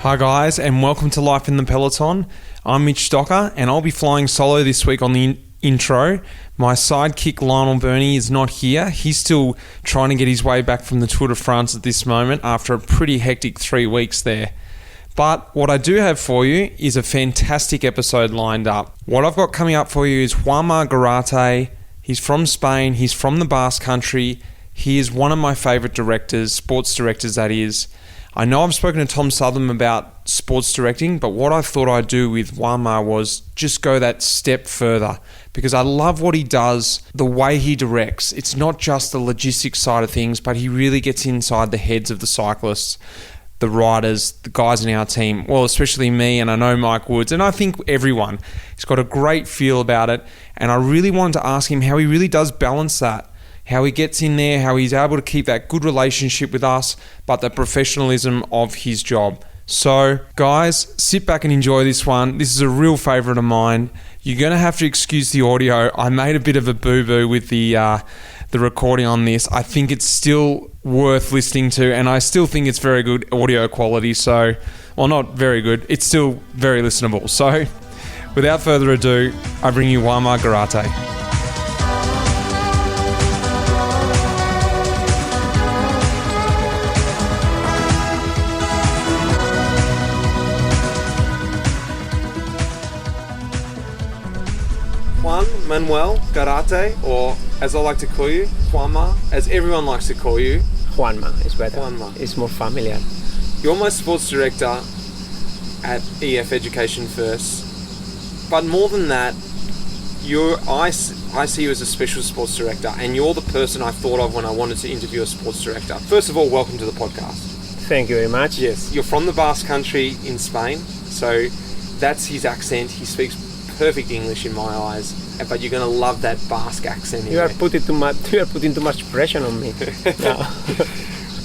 Hi guys, and welcome to Life in the Peloton. I'm Mitch Docker, and I'll be flying solo this week on the intro. My sidekick Lionel Burney is not here. He's still trying to get his way back from the Tour de France at this moment after a pretty hectic 3 weeks there. But what I do have for you is a fantastic episode lined up. What I've got coming up for you is Juanma Garate. He's from Spain. He's from the Basque Country. He is one of my favourite directors, sports directors that is. I know I've spoken to Tom Southern about sports directing, but what I thought I'd do with Juanma was just go that step further because I love what he does, the way he directs. It's not just the logistics side of things, but he really gets inside the heads of the cyclists, the riders, the guys in our team, well, especially me, and I know Mike Woods, and I think everyone. He's got a great feel about it, and I really wanted to ask him how he really does balance that. How he gets in there, how he's able to keep that good relationship with us, but the professionalism of his job. So, guys, sit back and enjoy this one. This is a real favourite of mine. You're going to have to excuse the audio. I made a bit of a boo-boo with the recording on this. I think it's still worth listening to, and I still think it's very good audio quality. So, well, not very good. It's still very listenable. So, without further ado, I bring you Juanma Garate. Manuel Garate, or as I like to call you, Juanma, as everyone likes to call you. Juanma is better. Juanma. It's more familiar. You're my sports director at EF Education First, but more than that, I see you as a special sports director, and you're the person I thought of when I wanted to interview a sports director. First of all, welcome to the podcast. Thank you very much. Yes, you're from the Basque Country in Spain, so that's his accent. He speaks perfect English in my eyes, but you're going to love that Basque accent. You are putting too much pressure on me. No.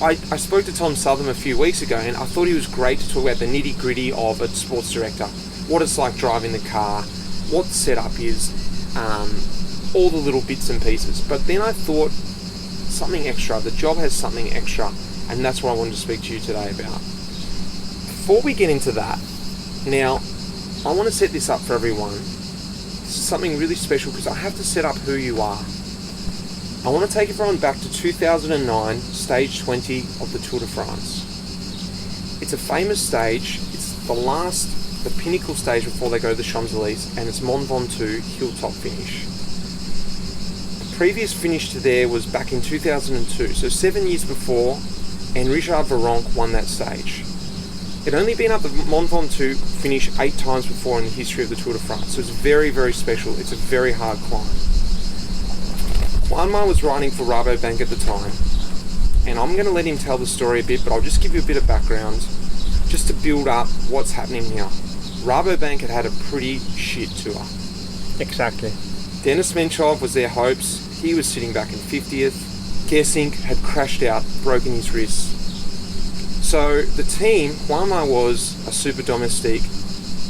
I spoke to Tom Southern a few weeks ago, and I thought he was great to talk about the nitty-gritty of a sports director, what it's like driving the car, what the setup is, all the little bits and pieces. But then I thought something extra. The job has something extra, and that's what I wanted to speak to you today about. Before we get into that, now, I want to set this up for everyone. This is something really special because I have to set up who you are. I want to take everyone back to 2009, stage 20 of the Tour de France. It's a famous stage. It's the pinnacle stage before they go to the Champs-Élysées, and it's Mont Ventoux hilltop finish. The previous finish to there was back in 2002, so 7 years before, and Richard Virenque won that stage. It only been up the Mont Ventoux finish 8 times before in the history of the Tour de France, so it's very, very special. It's a very hard climb. Juanma was riding for Rabobank at the time, and I'm going to let him tell the story a bit, but I'll just give you a bit of background just to build up what's happening here. Rabobank had a pretty shit tour. Exactly. Denis Menchov was their hopes. He was sitting back in 50th. Gersink had crashed out, broken his wrist. So the team, Juanma was a super domestique,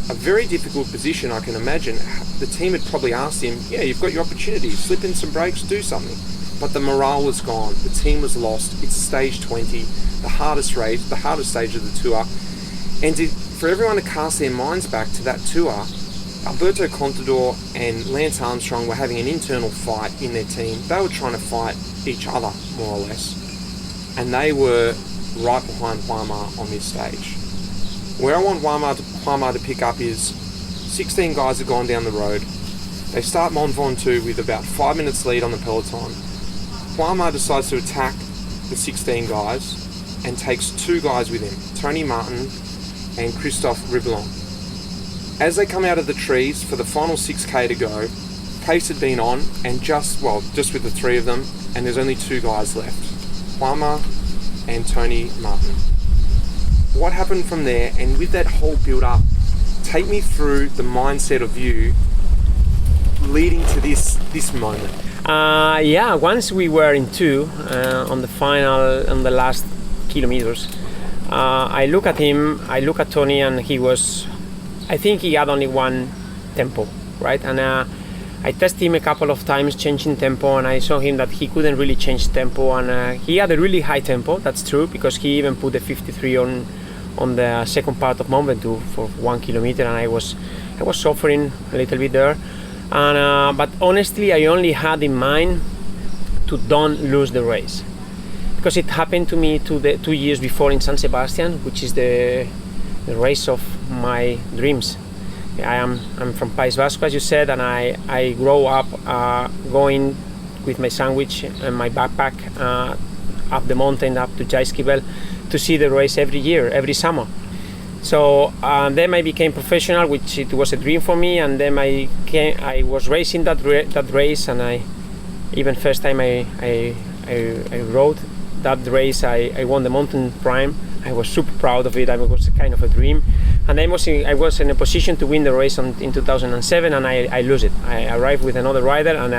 a very difficult position I can imagine. The team had probably asked him, yeah, you've got your opportunity, slip in some brakes, do something. But the morale was gone, the team was lost. It's stage 20, the hardest race, the hardest stage of the tour. And for everyone to cast their minds back to that tour, Alberto Contador and Lance Armstrong were having an internal fight in their team. They were trying to fight each other, more or less. And they were right behind Juanma on this stage. Where I want Juanma to pick up is 16 guys have gone down the road. They start Mont Ventoux with about 5 minutes lead on the peloton. Juanma decides to attack the 16 guys and takes 2 guys with him, Tony Martin and Christophe Riblon. As they come out of the trees for the final 6k to go, pace had been on, and just with the 3 of them, and there's only 2 guys left, Juanma and Tony Martin. What happened from there, and with that whole build-up, take me through the mindset of you leading to this moment. Once we were in 2 on the final, on the last kilometers, I look at him, I look at Tony, and I think he had only one tempo, right? And I tested him a couple of times changing tempo, and I saw him that he couldn't really change tempo, and he had a really high tempo, that's true, because he even put the 53 on the second part of Mont Ventoux for 1 kilometer, and I was suffering a little bit there. And but honestly, I only had in mind to don't lose the race, because it happened to me 2 years before in San Sebastian, which is the race of my dreams. I'm from País Vasco, as you said, and I grow up going with my sandwich and my backpack up the mountain, up to Jaiskibel, to see the race every year, every summer. So then I became professional, which it was a dream for me, and then I was racing that race, and even first time I rode that race, I won the Mountain Prime. I was super proud of it. It was kind of a dream, and I was in a position to win the race in 2007, and I lose it. I arrived with another rider, and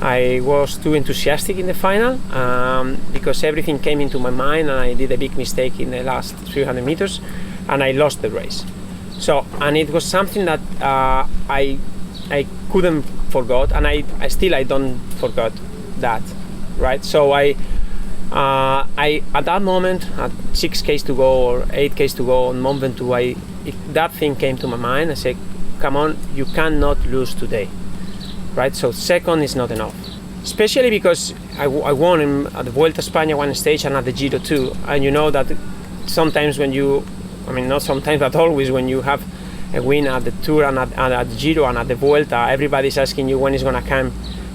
I was too enthusiastic in the final because everything came into my mind, and I did a big mistake in the last 300 meters, and I lost the race. So, and it was something that I couldn't forget, and I don't forget that, right? So I at that moment, at 6Ks to go or 8Ks to go on Mont Ventoux, that thing came to my mind. I said, come on, you cannot lose today, right? So second is not enough, especially because I won at the Vuelta a España one stage and at the Giro too. And you know that sometimes not sometimes, but always, when you have a win at the Tour and at the Giro and at the Vuelta, everybody's asking you when is going to come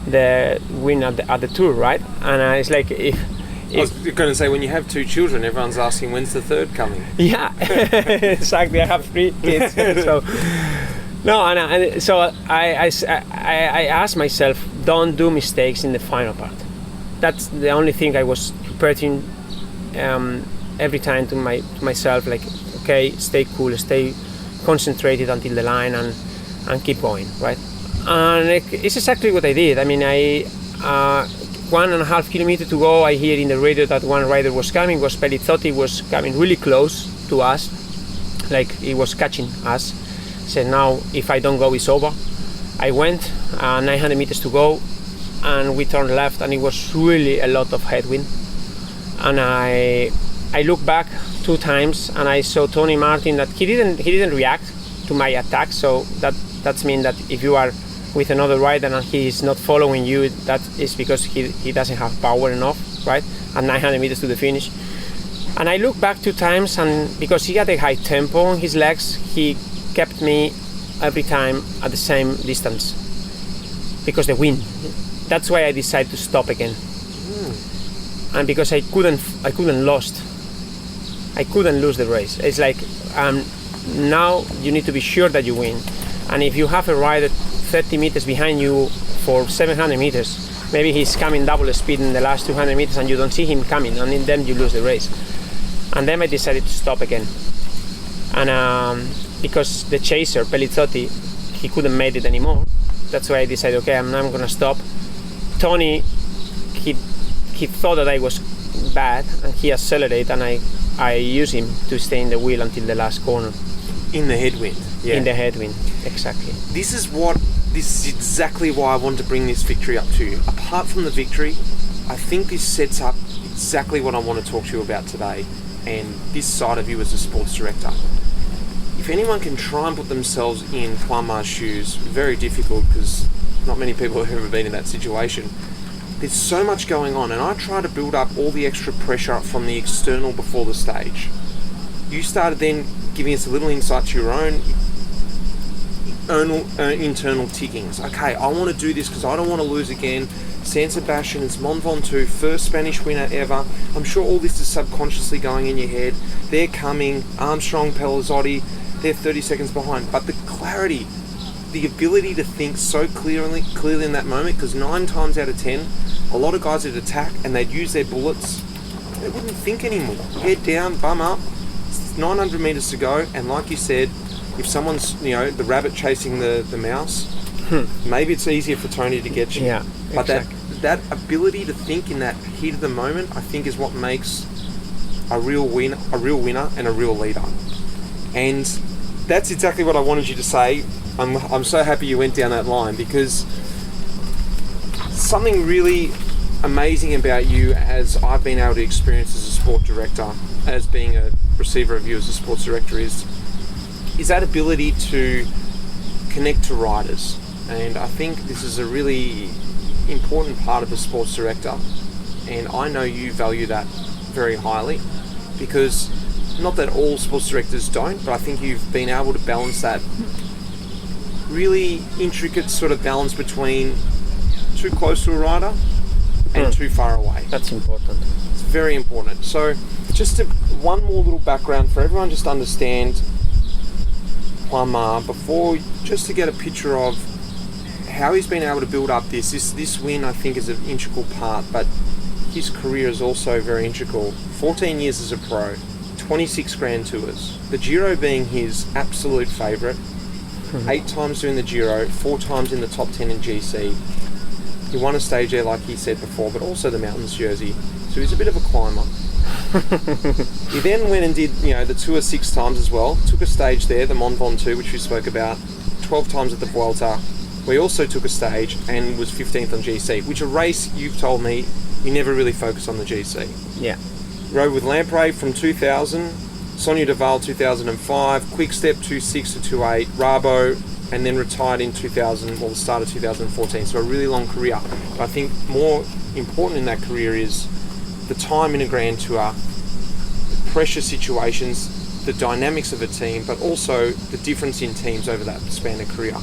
the win at the Tour, right? And it's like, I was going to say, when you have 2 children, everyone's asking when's the third coming. Yeah, exactly. I have 3 kids, so no, and so I asked myself, don't do mistakes in the final part. That's the only thing I was repeating every time to myself, like, okay, stay cool, stay concentrated until the line, and keep going, right? And it's exactly what I did. I mean, 1.5 kilometers to go, I hear in the radio that one rider was coming, Pelizzotti was coming really close to us, like he was catching us. Said, now if I don't go, it's over. I went 900 meters to go, and we turned left, and it was really a lot of headwind. And I looked back 2 times, and I saw Tony Martin that he didn't react to my attack. So that's mean that if you are with another rider and he is not following you, that is because he doesn't have power enough, right? At 900 meters to the finish. And I looked back 2 times, and because he had a high tempo on his legs, he kept me every time at the same distance because the wind. That's why I decided to stop again. And because I couldn't lose the race. It's like, now you need to be sure that you win. And if you have a rider 30 meters behind you for 700 meters, maybe he's coming double speed in the last 200 meters and you don't see him coming, and then you lose the race. And then I decided to stop again. And because the chaser, Pelizzotti, he couldn't make it anymore. That's why I decided, okay, I'm going to stop. Tony, he thought that I was bad, and he accelerated, and I used him to stay in the wheel until the last corner. In the headwind. Yeah. In the headwind, exactly. This is exactly why I wanted to bring this victory up to you. Apart from the victory, I think this sets up exactly what I want to talk to you about today, and this side of you as a sports director. If anyone can try and put themselves in Juanma's shoes, very difficult because not many people have ever been in that situation. There's so much going on, and I try to build up all the extra pressure from the external before the stage. You started then giving us a little insight to your own internal tickings. Okay, I want to do this because I don't want to lose again. San Sebastian, it's Mont Ventoux, first Spanish winner ever. I'm sure all this is subconsciously going in your head. They're coming, Armstrong, Pelizzotti, they're 30 seconds behind. But the clarity, the ability to think so clearly in that moment, because 9 times out of 10, a lot of guys would attack and they'd use their bullets. They wouldn't think anymore. Head down, bum up. It's 900 meters to go, and like you said, if someone's, the rabbit chasing the mouse, maybe it's easier for Tony to get you. Yeah, but exactly. that ability to think in that heat of the moment, I think, is what makes a real winner and a real leader. And that's exactly what I wanted you to say. I'm so happy you went down that line, because something really amazing about you, as I've been able to experience as a sport director, as being a receiver of you as a sports director, is that ability to connect to riders. And I think this is a really important part of a sports director, and I know you value that very highly, because not that all sports directors don't, but I think you've been able to balance that really intricate sort of balance between too close to a rider and too far away. That's important. It's very important. So just one more little background for everyone, just to understand Juanma, before, just to get a picture of how he's been able to build up this win. I think is an integral part, but his career is also very integral. 14 years as a pro, 26 Grand Tours, the Giro being his absolute favourite, 8 times doing the Giro, 4 times in the top 10 in GC. He won a stage there, like he said before, but also the Mountains Jersey, so he's a bit of a climber. He then went and did, the Tour 6 times as well, took a stage there, the Mont Ventoux, which we spoke about, 12 times at the Vuelta. We also took a stage and was 15th on GC, which a race you've told me you never really focus on the GC. Yeah. Rode with Lamprey from 2000, Sonia Deval 2005, Quick-Step 26 to 28, Rabo, and then retired in the start of 2014. So a really long career. But I think more important in that career is the time in a Grand Tour, the pressure situations, the dynamics of a team, but also the difference in teams over that span of career.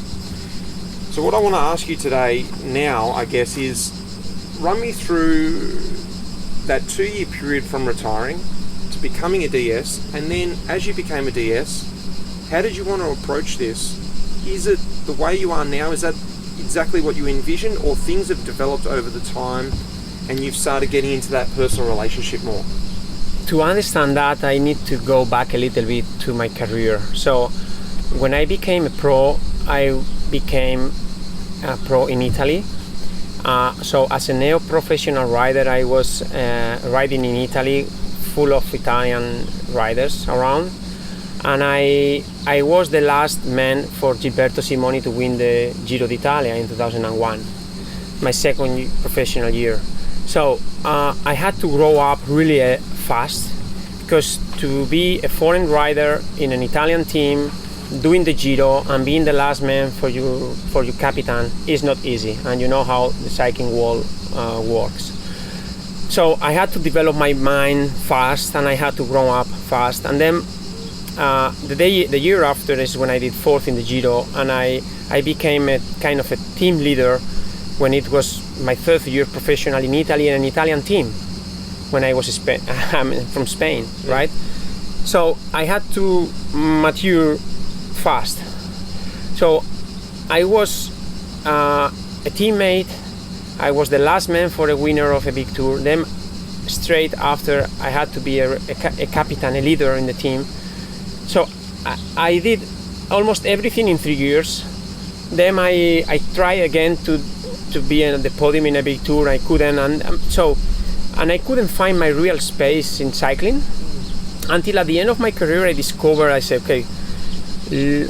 So what I want to ask you today now, I guess, is run me through that 2-year period from retiring to becoming a DS, and then as you became a DS, how did you want to approach this? Is it the way you are now? Is that exactly what you envisioned, or things have developed over the time and you've started getting into that personal relationship more? To understand that, I need to go back a little bit to my career. So when I became a pro, I became a pro in Italy. So as a neo-professional rider, I was riding in Italy, full of Italian riders around, and I was the last man for Gilberto Simoni to win the Giro d'Italia in 2001, my second professional year. So I had to grow up really fast, because to be a foreign rider in an Italian team, doing the Giro and being the last man for your captain is not easy, and you know how the cycling world works. So I had to develop my mind fast, and I had to grow up fast. And then the year after is when I did 4th in the Giro, and I became a kind of a team leader when it was my 3rd year professional in Italy in an Italian team, when I was from Spain, right? So I had to mature fast. So I was a teammate. I was the last man for a winner of a big tour. Then straight after, I had to be a captain, a leader in the team. So I did almost everything in 3 years. Then I tried again to be on the podium in a big tour. I couldn't, and I couldn't find my real space in cycling until at the end of my career I discovered, I said, okay,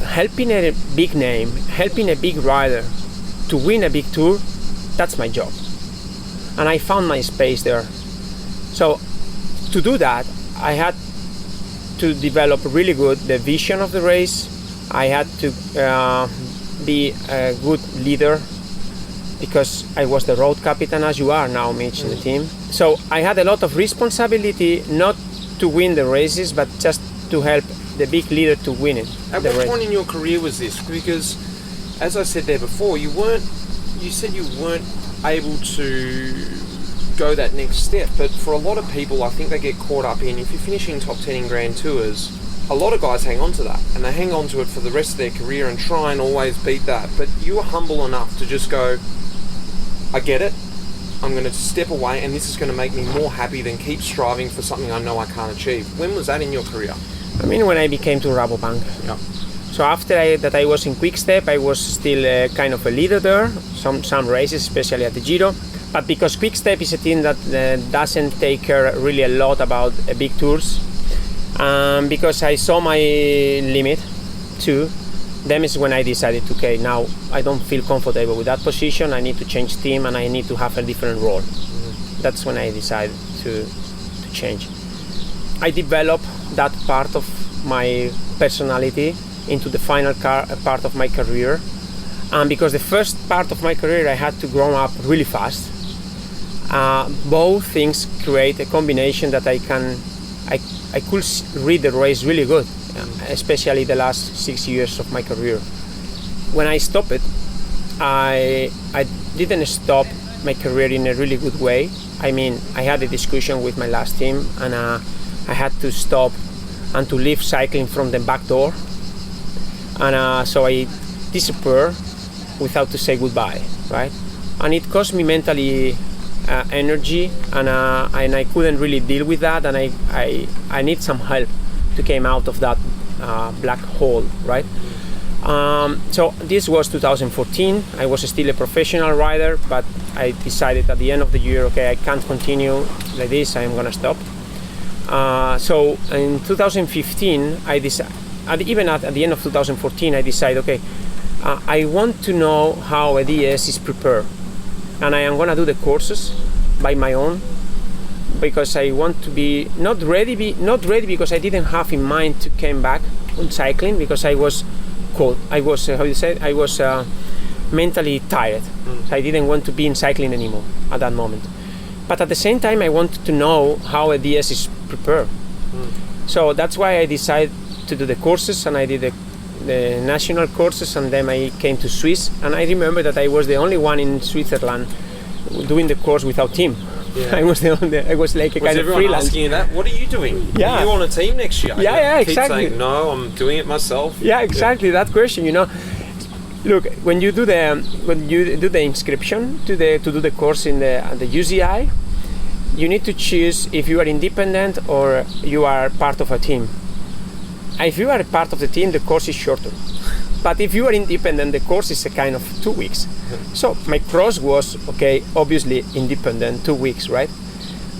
helping a big name, helping a big rider to win a big tour, that's my job. And I found my space there. So to do that, I had to develop really good the vision of the race. I had to be a good leader, because I was the road captain, as you are now, Mitch, in the team. So I had a lot of responsibility, not to win the races, but just to help the big leader to win it. At what point in your career was this? Because, as I said there before, you said you weren't able to go that next step, but for a lot of people, I think they get caught up in, if you're finishing top 10 in Grand Tours, a lot of guys hang on to that, and they hang on to it for the rest of their career and try and always beat that. But you were humble enough to just go, I get it, I'm going to step away, and this is going to make me more happy than keep striving for something I know I can't achieve. When was that in your career? I mean, when I became to Rabobank. Yeah. So after I was in Quick-Step, I was still kind of a leader there, some races, especially at the Giro. But because Quick-Step is a team that doesn't take care really a lot about big tours, because I saw my limit too, then is when I decided, okay, now I don't feel comfortable with that position, I need to change team and I need to have a different role. that's when I decided to change. I developed that part of my personality into the final part of my career, and because the first part of my career I had to grow up really fast. Both things create a combination that I could read the race really good, especially the last 6 years of my career. When I stopped it, I didn't stop my career in a really good way. I mean, I had a discussion with my last team, and I had to stop and to leave cycling from the back door, and so I disappeared without to say goodbye, right? And it cost me mentally energy, and I couldn't really deal with that, and I need some help to come out of that black hole, right? So this was 2014. I was still a professional rider, but I decided at the end of the year, okay, I can't continue like this, I'm gonna stop. So in 2015, even at the end of 2014, I decided, okay, I want to know how a DS is prepared, and I am gonna do the courses by my own, because I want to be not ready because I didn't have in mind to come back on cycling, because I was cold. I was mentally tired. So I didn't want to be in cycling anymore at that moment. But at the same time, I wanted to know how a DS is prepared. So that's why I decided to do the courses, and I did the national courses, and then I came to Swiss, and I remember that I was the only one in Switzerland doing the course without team. Yeah. I was like a kind of freelance. Asking you that? What are you doing? Yeah. Are you on a team next year? Yeah, exactly. Keep saying, no, I'm doing it myself. Yeah, exactly. That question, Look, when you do the inscription to do the course in the UCI, you need to choose if you are independent or you are part of a team. If you are part of the team, the course is shorter. But if you are independent, the course is a kind of 2 weeks. So my cross was, okay, obviously independent, 2 weeks, right?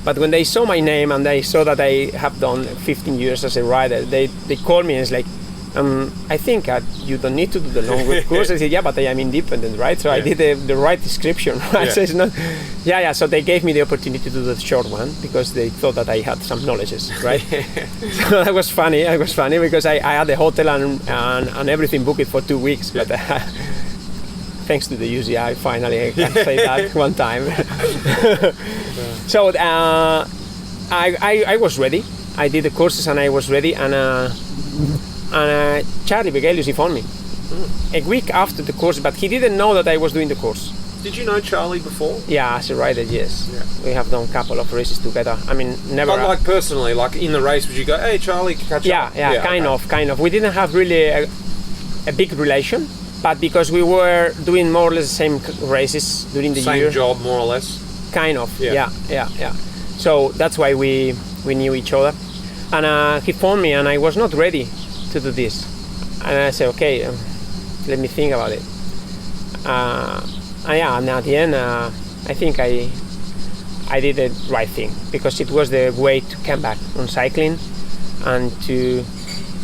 But when they saw my name and they saw that I have done 15 years as a rider, they called me and it's like, I think you don't need to do the long course. I said, yeah, but I am independent, right? So I did the right description, right? So it's not, so they gave me the opportunity to do the short one because they thought that I had some knowledges, right? So that was funny. It was funny because I had the hotel and everything booked for 2 weeks, but thanks to the UCI, finally I can say that one time. So I was ready. I did the courses and I was ready, and Charlie Begelius, he phoned me a week after the course, but he didn't know that I was doing the course. Did you know Charlie before? Yeah, as a rider, yes. Yeah. We have done a couple of races together. I mean, never. But like personally, like in the race, would you go, hey Charlie, catch up? Yeah, kind of. We didn't have really a big relation, but because we were doing more or less the same races during the year. Same job, more or less? Kind of, yeah. So that's why we knew each other. And he phoned me and I was not ready to do this, and I said, okay, let me think about it. And at the end, I think I did the right thing, because it was the way to come back on cycling and to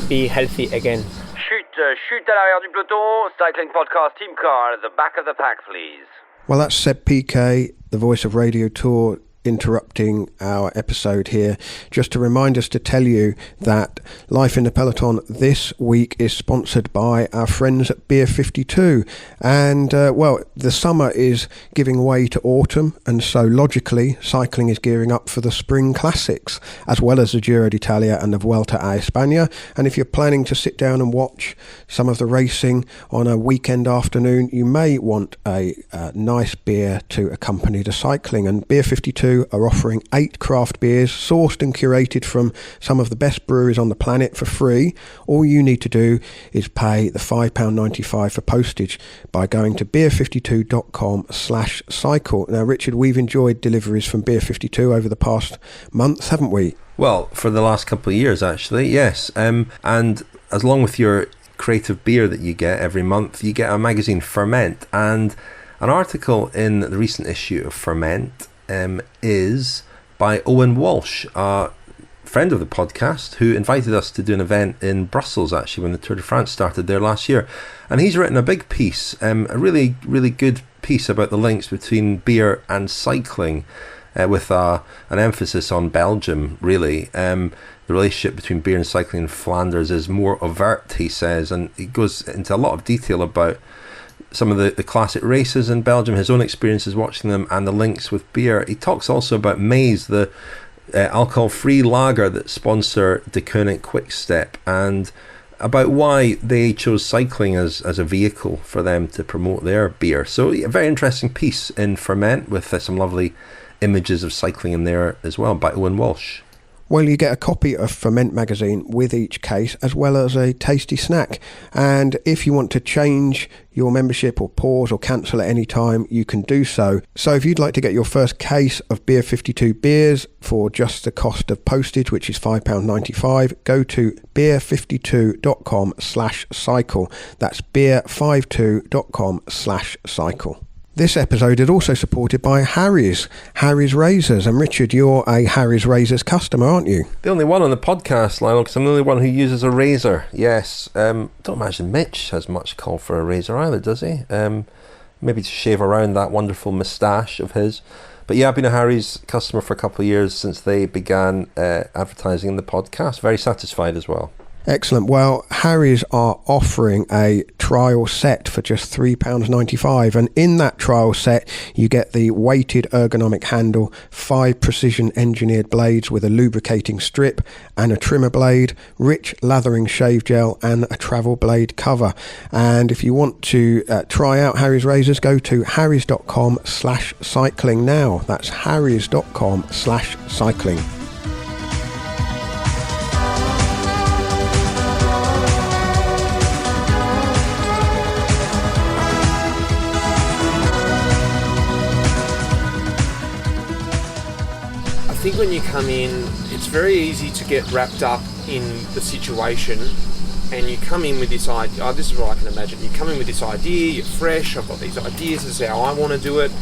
be healthy again. Chute à l'arrière du peloton, cycling podcast team car at the back of the pack, please. Well, that's Seb PK, the voice of Radio Tour, interrupting our episode here just to remind us to tell you that Life in the Peloton this week is sponsored by our friends at Beer 52, and the summer is giving way to autumn, and so logically cycling is gearing up for the spring classics as well as the Giro d'Italia and the Vuelta a España. And if you're planning to sit down and watch some of the racing on a weekend afternoon, you may want a nice beer to accompany the cycling, and Beer 52 are offering 8 craft beers sourced and curated from some of the best breweries on the planet for free. All you need to do is pay the £5.95 for postage by going to beer52.com/cycle. Now, Richard, we've enjoyed deliveries from Beer 52 over the past months, haven't we? Well, for the last couple of years, actually, yes. And as long with your creative beer that you get every month, you get a magazine, Ferment, and an article in the recent issue of Ferment is by Owen Walsh, a friend of the podcast, who invited us to do an event in Brussels, actually, when the Tour de France started there last year. And he's written a big piece, a really, really good piece about the links between beer and cycling. with an emphasis on Belgium, really. The relationship between beer and cycling in Flanders is more overt, he says, and he goes into a lot of detail about some of the classic races in Belgium, his own experiences watching them, and the links with beer. He talks also about Maize, the alcohol-free lager that sponsor De Koning Quickstep, and about why they chose cycling as a vehicle for them to promote their beer. So a very interesting piece in Ferment with some lovely images of cycling in there as well by Owen Walsh. Well, you get a copy of Ferment magazine with each case, as well as a tasty snack. And if you want to change your membership or pause or cancel at any time, you can do so. So if you'd like to get your first case of Beer 52 beers for just the cost of postage, which is £5.95, go to beer52.com/cycle. That's beer52.com/cycle. This episode is also supported by Harry's Razors. And Richard, you're a Harry's Razors customer, aren't you? The only one on the podcast, Lionel, because I'm the only one who uses a razor. Yes. Don't imagine Mitch has much call for a razor either, does he? Maybe to shave around that wonderful moustache of his. But yeah, I've been a Harry's customer for a couple of years since they began advertising in the podcast. Very satisfied as well. Excellent. Well, Harry's are offering a trial set for just £3.95, and in that trial set you get the weighted ergonomic handle, 5 precision engineered blades with a lubricating strip and a trimmer blade, rich lathering shave gel, and a travel blade cover. And if you want to try out Harry's razors, go to harrys.com/cycling now. That's harrys.com/cycling. I think when you come in, it's very easy to get wrapped up in the situation, and you come in with this idea. Oh, this is what I can imagine. You come in with this idea, you're fresh, I've got these ideas, this is how I want to do it.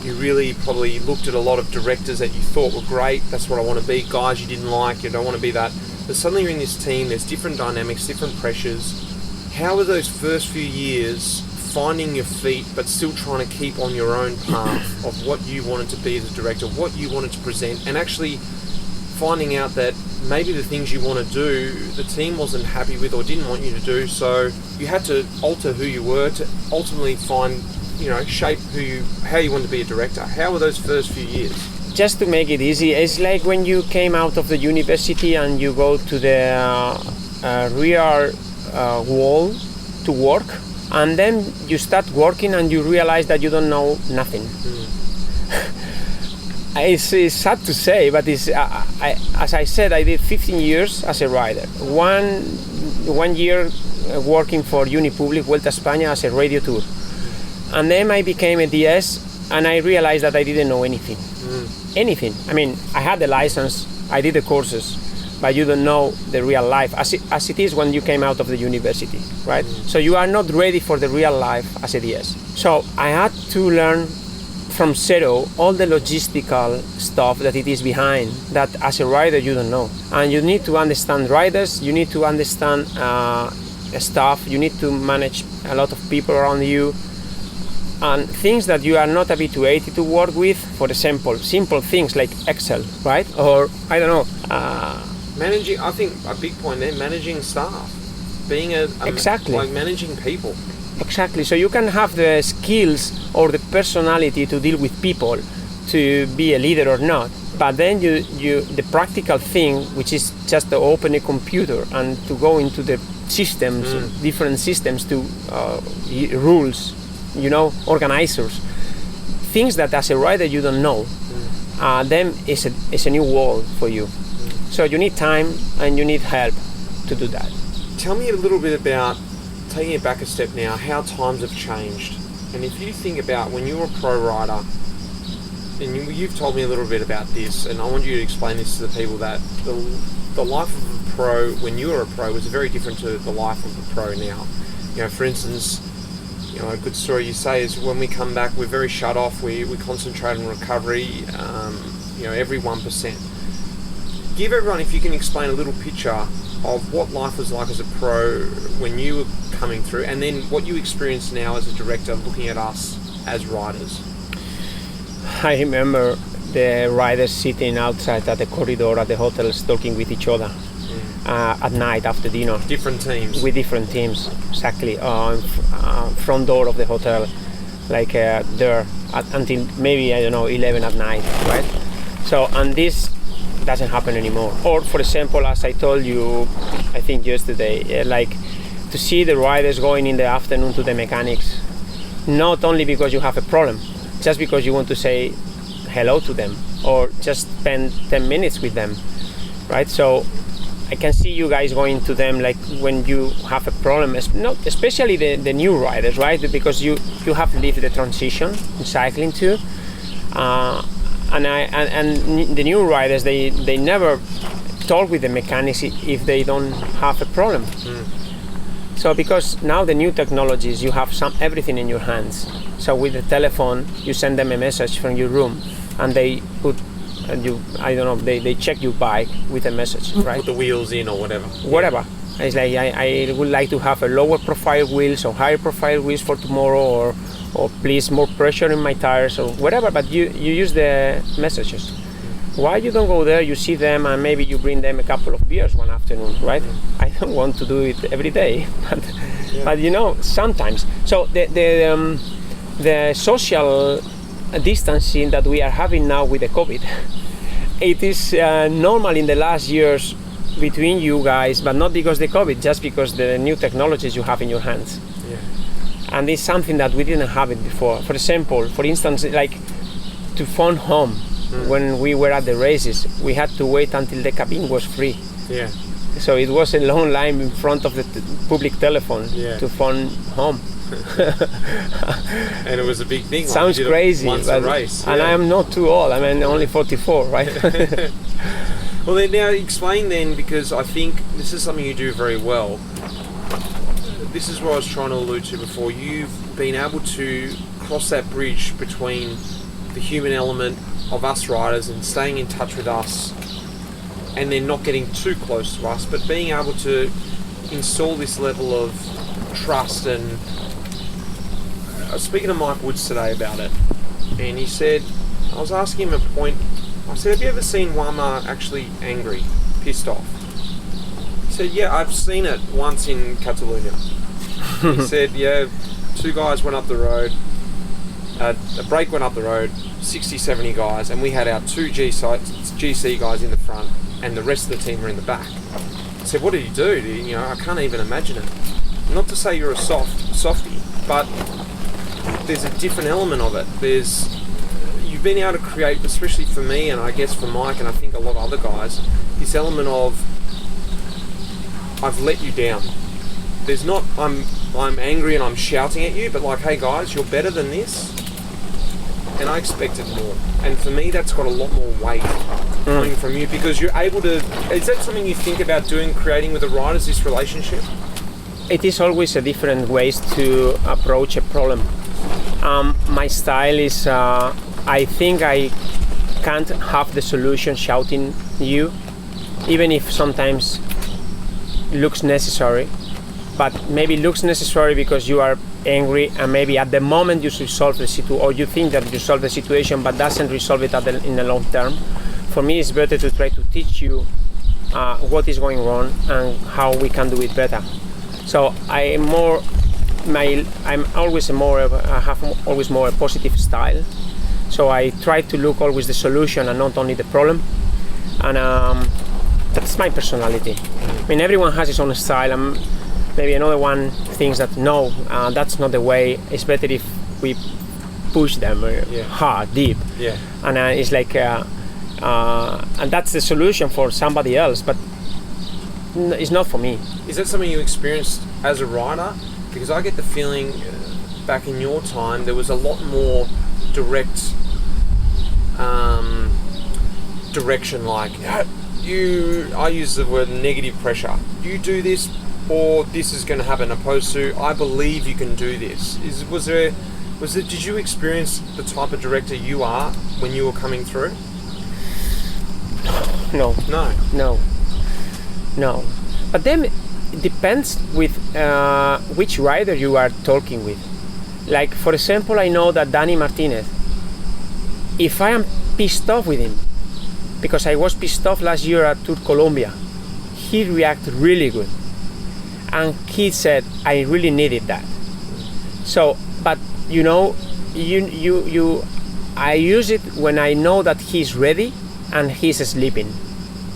You really probably looked at a lot of directors that you thought were great, that's what I want to be, guys you didn't like, you don't want to be that. But suddenly you're in this team, there's different dynamics, different pressures. How were those first few years finding your feet but still trying to keep on your own path of what you wanted to be as a director, what you wanted to present, and actually finding out that maybe the things you want to do the team wasn't happy with or didn't want you to do, so you had to alter who you were to ultimately find, shape how you wanted to be a director. How were those first few years? Just to make it easy, it's like when you came out of the university and you go to the real world to work, and then you start working and you realize that you don't know nothing. It's sad to say, but as I said, I did 15 years as a rider. One year working for Unipublic Vuelta a España as a radio tour. And then I became a DS and I realized that I didn't know anything. Anything. I mean, I had the license, I did the courses, but you don't know the real life as it is when you came out of the university, right? So you are not ready for the real life as a DS. So I had to learn from zero all the logistical stuff that it is behind that as a rider you don't know. And you need to understand riders, you need to understand staff, you need to manage a lot of people around you, and things that you are not habituated to work with. For example, simple things like Excel, right? Or I don't know. Managing, I think a big point there, managing staff, being exactly, like managing people. Exactly. So you can have the skills or the personality to deal with people, to be a leader or not. But then you the practical thing, which is just to open a computer and to go into the systems, different systems, to rules, organizers, things that as a rider you don't know. Then it's a new world for you. So you need time and you need help to do that. Tell me a little bit about, taking it back a step now, how times have changed. And if you think about when you were a pro rider, and you've told me a little bit about this, and I want you to explain this to the people, that the life of a pro when you were a pro was very different to the life of a pro now. For instance, a good story you say is when we come back, we're very shut off, we concentrate on recovery, every 1%. Give everyone, if you can explain a little picture of what life was like as a pro when you were coming through, and then what you experience now as a director looking at us as riders. I remember the riders sitting outside at the corridor at the hotels talking with each other at night after dinner. Different teams. With different teams, exactly. Front door of the hotel, like there until maybe, I don't know, 11 at night, right? So, and this doesn't happen anymore. Or, for example, as I told you, I think yesterday, like to see the riders going in the afternoon to the mechanics, not only because you have a problem, just because you want to say hello to them or just spend 10 minutes with them, right? So I can see you guys going to them like when you have a problem, especially the new riders, right? Because you have lived the transition in cycling too. And the new riders, they never talk with the mechanics if they don't have a problem. So because now the new technologies, you have everything in your hands. So with the telephone, you send them a message from your room, and they put they check your bike with a message, right? Put the wheels in or whatever. Whatever. It's like I would like to have a lower profile wheels or higher profile wheels for tomorrow, or please more pressure in my tires or whatever. But you use the messages. Why you don't go there? You see them and maybe you bring them a couple of beers one afternoon, right? I don't want to do it every day, but you know, sometimes. So the social distancing that we are having now with the COVID, it is normal in the last years between you guys, but not because the COVID, just because the new technologies you have in your hands. And it's something that we didn't have it before. For example, for instance, like to phone home when we were at the races, we had to wait until the cabin was free. So it was a long line in front of the public telephone to phone home. And it was a big thing. Sounds crazy, once a race, and I am not too old. I mean, only 44, right? Well, then now explain then, because I think this is something you do very well. This is what I was trying to allude to before. You've been able to cross that bridge between the human element of us riders and staying in touch with us, and then not getting too close to us, but being able to install this level of trust. And I was speaking to Mike Woods today about it, and he said, I was asking him a point, I said, have you ever seen Juanma actually angry, pissed off? He said, yeah, I've seen it once in Catalunya. He said, yeah, two guys went up the road, a break went up the road, 60, 70 guys, and we had our two GC guys in the front, and the rest of the team were in the back. I said, what did he do? You know, I can't even imagine it. Not to say you're a softie, but there's a different element of it. You've been able to create, especially for me, and I guess for Mike, and I think a lot of other guys, this element of I've let you down. There's not I'm angry and I'm shouting at you, but like, hey guys, you're better than this, and I expected more. And for me, that's got a lot more weight coming from you, because you're able to. Is that something you think about doing, creating with the riders, this relationship? It is always a different ways to approach a problem. My style is, I think I can't have the solution shouting you, even if sometimes looks necessary, but maybe looks necessary because you are angry, and maybe at the moment you resolve the situation, or you think that you solve the situation but doesn't resolve it in the long term. For me, it's better to try to teach you what is going wrong and how we can do it better. So I have always more a positive style. So I try to look always the solution and not only the problem. And that's my personality. I mean, everyone has his own style. And maybe another one thinks that no, that's not the way. It's better if we push them hard, deep. And it's like, and that's the solution for somebody else, but it's not for me. Is that something you experienced as a rider? Because I get the feeling back in your time there was a lot more direct direction, like I use the word negative pressure. You do this or this is going to happen, opposed to I believe you can do this. Did you experience the type of director you are when you were coming through? No. But then it depends with which rider you are talking with. Like, for example, I know that Danny Martinez, if I am pissed off with him, because I was pissed off last year at Tour Colombia. He reacted really good, and he said, I really needed that. So, but you know, I use it when I know that he's ready and he's sleeping,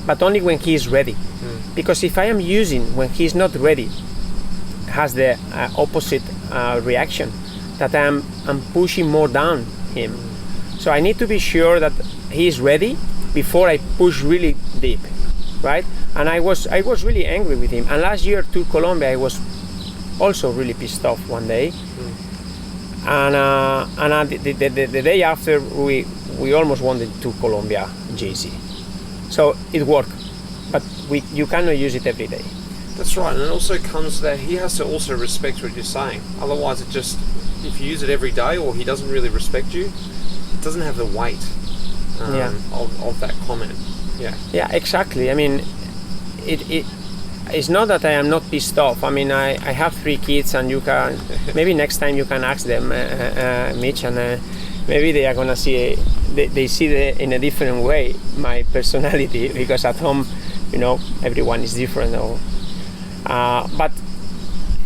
but only when he is ready. Because if I am using when he's not ready, has the opposite reaction, that I'm pushing more down him. So I need to be sure that he's ready before I push really deep, right? And I was really angry with him. And last year to Colombia, I was also really pissed off one day. And the day after, we almost won the Tour Colombia GC. So it worked, but you cannot use it every day. That's right, and it also comes that he has to also respect what you're saying. Otherwise, it just, if you use it every day or he doesn't really respect you, it doesn't have the weight of that comment. Yeah, exactly. I mean, it's not that I am not pissed off. I mean, I have 3 kids, and you can maybe next time you can ask them, Mitch, and maybe they are gonna see they see in a different way my personality, because at home, you know, everyone is different. But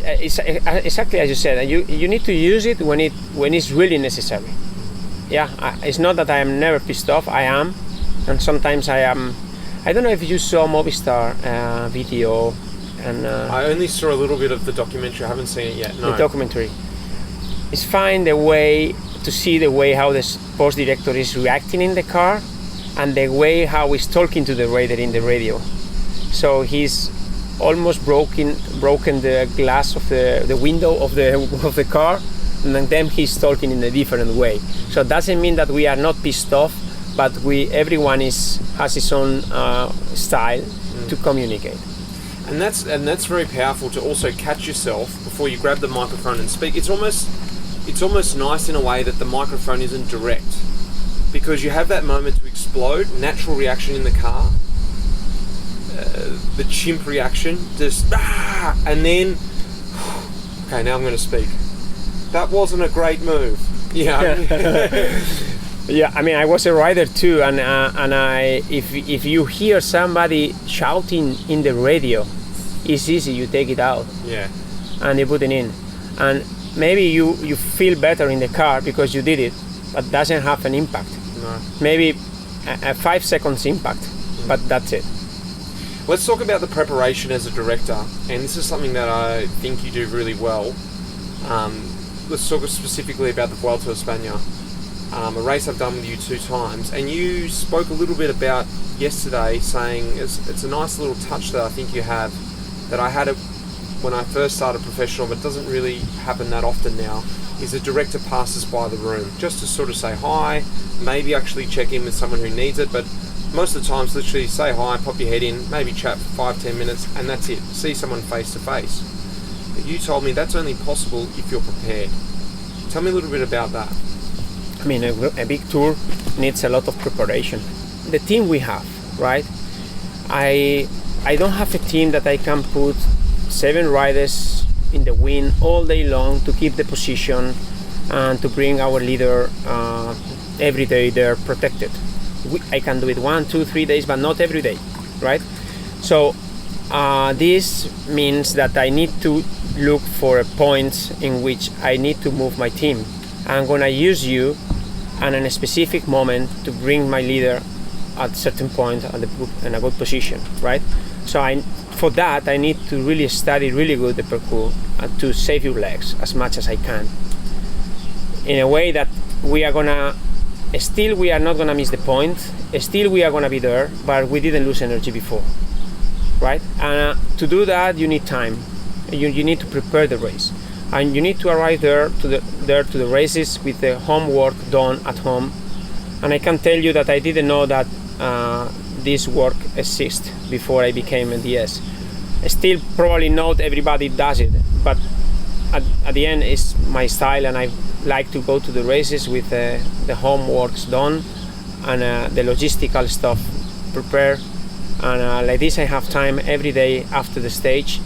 it's exactly as you said. You need to use it when it's really necessary. Yeah, it's not that I am never pissed off. I am, and sometimes I am. I don't know if you saw Movistar video, and I only saw a little bit of the documentary. I haven't seen it yet. No. The documentary. It's fine the way to see the way how the sports director is reacting in the car, and the way how he's talking to the rider in the radio. So he's almost broken the glass of the window of the car, and then he's talking in a different way. So it doesn't mean that we are not pissed off, but everyone has his own style to communicate. And that's very powerful to also catch yourself before you grab the microphone and speak. It's almost nice in a way that the microphone isn't direct, because you have that moment to explode, natural reaction in the car, the chimp reaction, just and then okay, now I'm going to speak. That wasn't a great move. Yeah. Yeah, I mean, I was a rider too, and if you hear somebody shouting in the radio, it's easy. You take it out. Yeah. And you put it in, and maybe you feel better in the car because you did it, but doesn't have an impact. No. Maybe a 5 seconds impact, but that's it. Let's talk about the preparation as a director, and this is something that I think you do really well. Let's talk specifically about the Vuelta a España, a race I've done with you 2 times, and you spoke a little bit about yesterday, saying it's a nice little touch that I think you have, that I had it when I first started professional, but it doesn't really happen that often now, is a director passes by the room, just to sort of say hi, maybe actually check in with someone who needs it, but most of the times literally say hi, pop your head in, maybe chat for 5-10 minutes, and that's it. See someone face to face. But you told me that's only possible if you're prepared. Tell me a little bit about that. I mean, a big tour needs a lot of preparation. The team we have, right? I don't have a team that I can put 7 riders in the wind all day long to keep the position and to bring our leader every day there protected. I can do it 1, 2, 3 days, but not every day, right? So this means that I need to look for a point in which I need to move my team. I'm gonna use you and in a specific moment to bring my leader at a certain point in a good position, right? So for that I need to really study really good the parkour and to save your legs as much as I can, in a way that we are not gonna miss the point, still we are gonna be there, but we didn't lose energy before, right? And to do that you need time. You need to prepare the race, and you need to arrive there to the races with the homework done at home. And I can tell you that I didn't know that this work exists before I became a DS. Still, probably not everybody does it, but at the end it's my style, and I like to go to the races with the homeworks done and the logistical stuff prepared. And like this I have time every day after the stage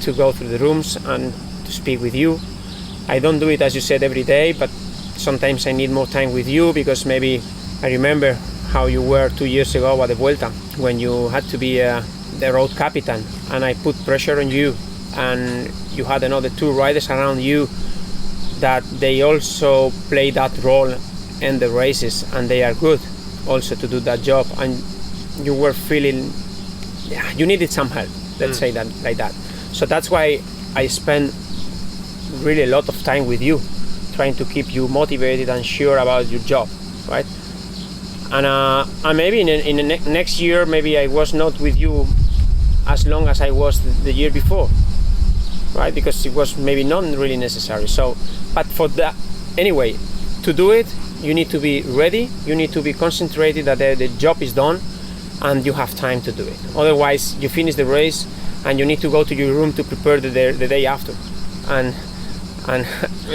to go through the rooms and to speak with you. I don't do it, as you said, every day, but sometimes I need more time with you, because maybe I remember how you were 2 years ago at the Vuelta, when you had to be the road captain, and I put pressure on you, and you had another 2 riders around you that they also play that role in the races, and they are good also to do that job, and you were feeling you needed some help, let's say that like that. So that's why I spent really a lot of time with you, trying to keep you motivated and sure about your job, right? And maybe in the next year, maybe I was not with you as long as I was the year before, right? Because it was maybe not really necessary. So, but for that, anyway, to do it, you need to be ready, you need to be concentrated that the job is done, and you have time to do it. Otherwise, you finish the race and you need to go to your room to prepare the day after. And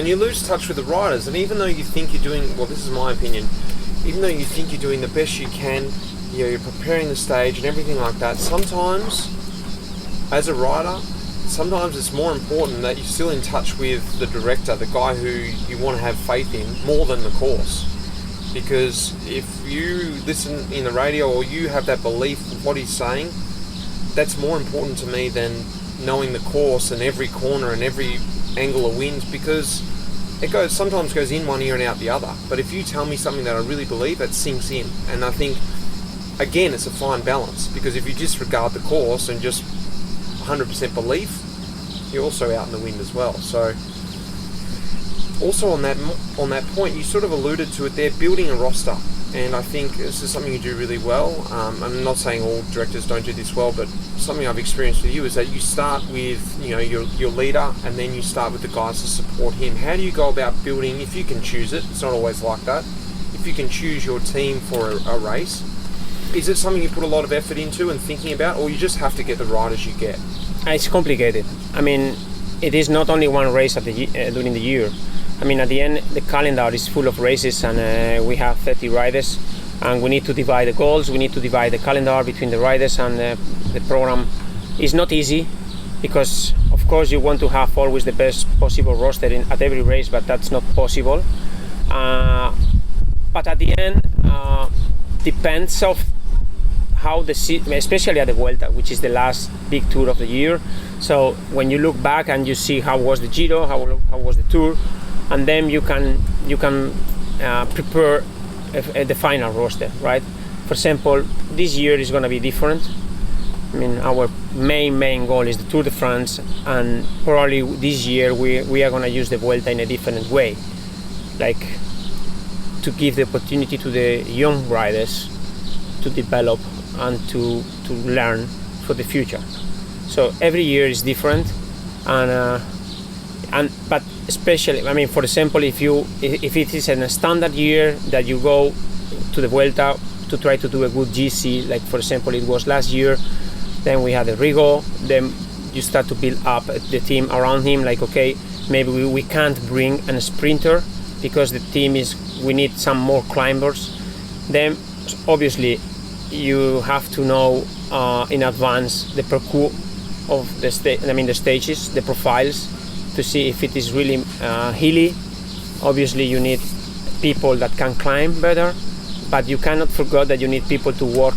you lose touch with the riders, and even though you think you're doing, well, this is my opinion, even though you think you're doing the best you can, you're preparing the stage and everything like that, sometimes, as a rider, sometimes it's more important that you're still in touch with the director, the guy who you want to have faith in, more than the course. Because if you listen in the radio or you have that belief of what he's saying, that's more important to me than knowing the course and every corner and every angle of wind, because it sometimes goes in one ear and out the other. But if you tell me something that I really believe, it sinks in. And I think, again, it's a fine balance, because if you disregard the course and just 100% belief, you're also out in the wind as well. So also on that point, you sort of alluded to it there, building a roster. And I think this is something you do really well. I'm not saying all directors don't do this well, but something I've experienced with you is that you start with your leader, and then you start with the guys to support him. How do you go about building, if you can choose it, it's not always like that, if you can choose your team for a race, is it something you put a lot of effort into and thinking about, or you just have to get the riders you get? It's complicated. I mean, it is not only one race during the year. I mean, at the end, the calendar is full of races, and we have 30 riders, and we need to divide the goals, we need to divide the calendar between the riders, and the program is not easy, because of course you want to have always the best possible roster at every race, but that's not possible. But at the end, depends of how especially at the Vuelta, which is the last big tour of the year. So when you look back and you see how was the Giro, how was the Tour, and then you can prepare the final roster, right? For example, this year is going to be different. I mean, our main goal is the Tour de France, and probably this year we are going to use the Vuelta in a different way, like to give the opportunity to the young riders to develop and to learn for the future. So every year is different, but especially, I mean, for example, if it is in a standard year that you go to the Vuelta to try to do a good GC, like for example it was last year, then we had a Rigo, then you start to build up the team around him, like okay, maybe we can't bring a sprinter because the team we need some more climbers. Then obviously you have to know in advance the parcours of the stages, the profiles, to see if it is really hilly. Obviously you need people that can climb better, but you cannot forget that you need people to work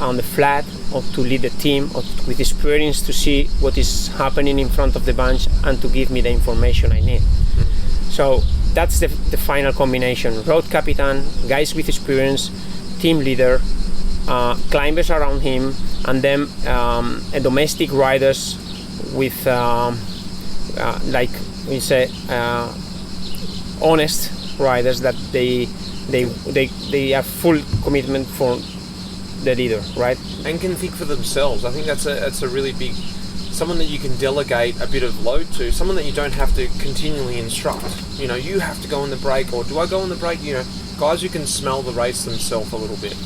on the flat, or to lead the team, or with experience to see what is happening in front of the bunch and to give me the information I need. So that's the final combination: road captain, guys with experience, team leader, climbers around him, and then domestic riders with like we say honest riders, that they have full commitment for the leader, right? And can think for themselves. I think that's a really big, someone that you can delegate a bit of load to, someone that you don't have to continually instruct. You have to go on the break, or do I go on the break? Guys who can smell the race themselves a little bit.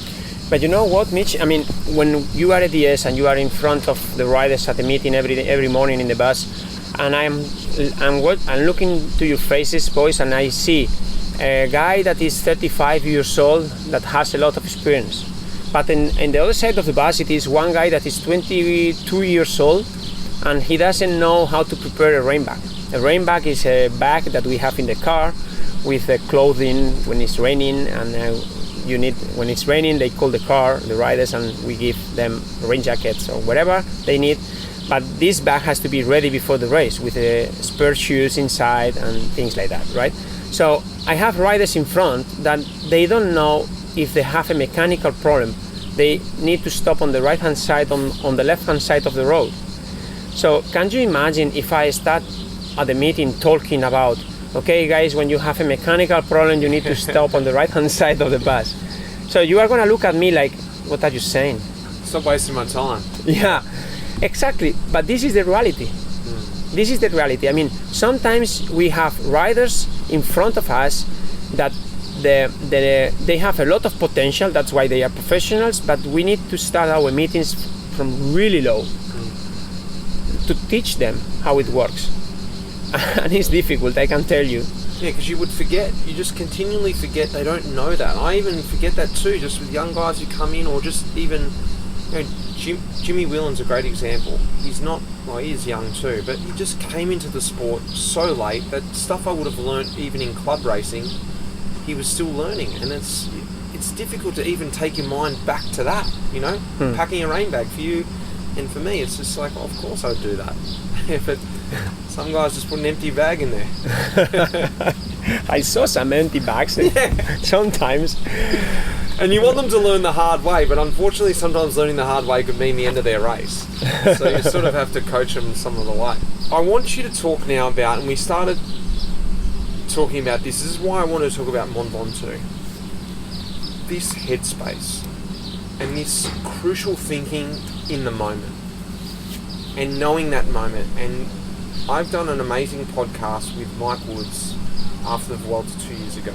But you know what, Mitch? I mean, when you are at DS and you are in front of the riders at the meeting every morning in the bus, and I'm looking to your faces, boys, and I see a guy that is 35 years old that has a lot of experience. But in the other side of the bus, it is one guy that is 22 years old, and he doesn't know how to prepare a rain bag. A rain bag is a bag that we have in the car with clothing when it's raining, and you need, when it's raining, they call the riders, and we give them rain jackets or whatever they need. But this bag has to be ready before the race with spare shoes inside and things like that, right? So I have riders in front that they don't know if they have a mechanical problem. They need to stop on the right-hand side, on the left-hand side of the road. So can you imagine if I start at the meeting talking about, okay guys, when you have a mechanical problem, you need to stop on the right-hand side of the bus. So you are going to look at me like, what are you saying? Stop wasting my time. Yeah, exactly. But this is the reality. This is the reality. I mean, sometimes we have riders in front of us that they have a lot of potential. That's why they are professionals. But we need to start our meetings from really low to teach them how it works. And it's difficult, I can tell you. Yeah, because you would forget. You just continually forget. They don't know that. I even forget that too, just with young guys who come in, or just even, Jimmy Whelan's a great example. He's not, well, he is young too, but he just came into the sport so late that stuff I would have learnt even in club racing, he was still learning. And it's difficult to even take your mind back to that, packing a rain bag for you. And for me, it's just like, well, of course I'd do that. But some guys just put an empty bag in there. I saw some empty bags sometimes. And you want them to learn the hard way, but unfortunately sometimes learning the hard way could mean the end of their race. So you sort of have to coach them some of the way. I want you to talk now about, and we started talking about this is why I want to talk about Mont Ventoux. This headspace and this crucial thinking in the moment and knowing that moment. And I've done an amazing podcast with Mike Woods after the Vuelta 2 years ago.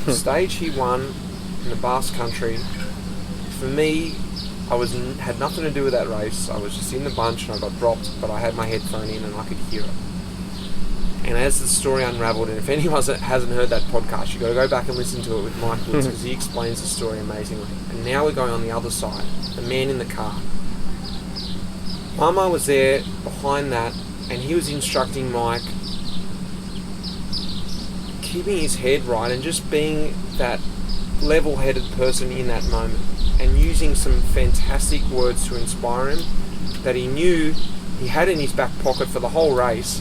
The stage he won in the Basque Country, for me, had nothing to do with that race. I was just in the bunch and I got dropped, but I had my headphone in and I could hear it. And as the story unraveled, and if anyone hasn't heard that podcast, you've got to go back and listen to it with Mike Woods, because he explains the story amazingly. And now we're going on the other side, the man in the car. Juanma was there behind that, and he was instructing Mike, keeping his head right and just being that level-headed person in that moment, and using some fantastic words to inspire him that he knew he had in his back pocket for the whole race.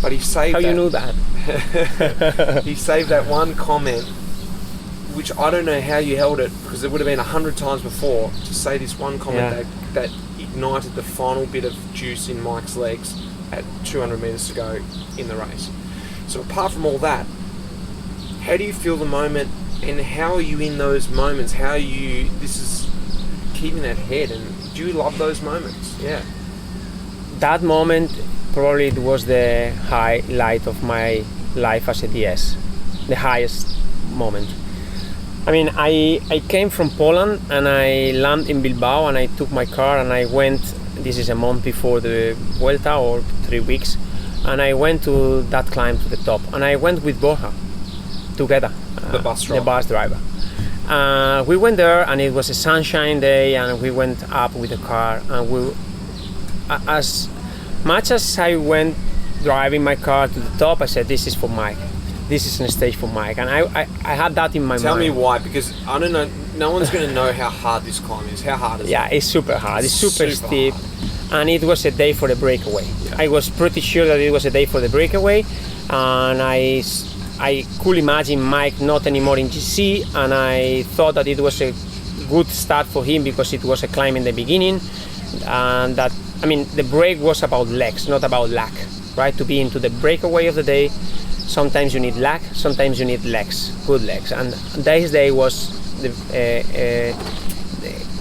But he saved How that. you knew that? He saved that one comment, which I don't know how you held it, because it would have been 100 times before, to say this one comment that ignited the final bit of juice in Mike's legs at 200 metres to go in the race. So apart from all that, how do you feel the moment, and how are you in those moments? This is keeping that head, and do you love those moments? Yeah. That moment, probably it was the highlight of my life as a DS, the highest moment. I mean, I came from Poland and I landed in Bilbao, and I took my car and I went, this is a month before the Vuelta, or 3 weeks, and I went to that climb to the top, and I went with Borja together, the bus driver. We went there, and it was a sunshine day, and we went up with the car, and as much as I went driving my car to the top, I said, this is for Mike. This is a stage for Mike. And I had that in my mind. Tell me why, because I don't know, no one's going to know how hard this climb is. How hard is it? Yeah, it's super hard. It's super steep. Hard. And it was a day for the breakaway. Yeah. I was pretty sure that it was a day for the breakaway. And I could imagine Mike not anymore in GC. And I thought that it was a good start for him, because it was a climb in the beginning. And that, I mean, the break was about legs, not about luck, right? To be into the breakaway of the day, sometimes you need luck, sometimes you need legs, good legs. And this day was,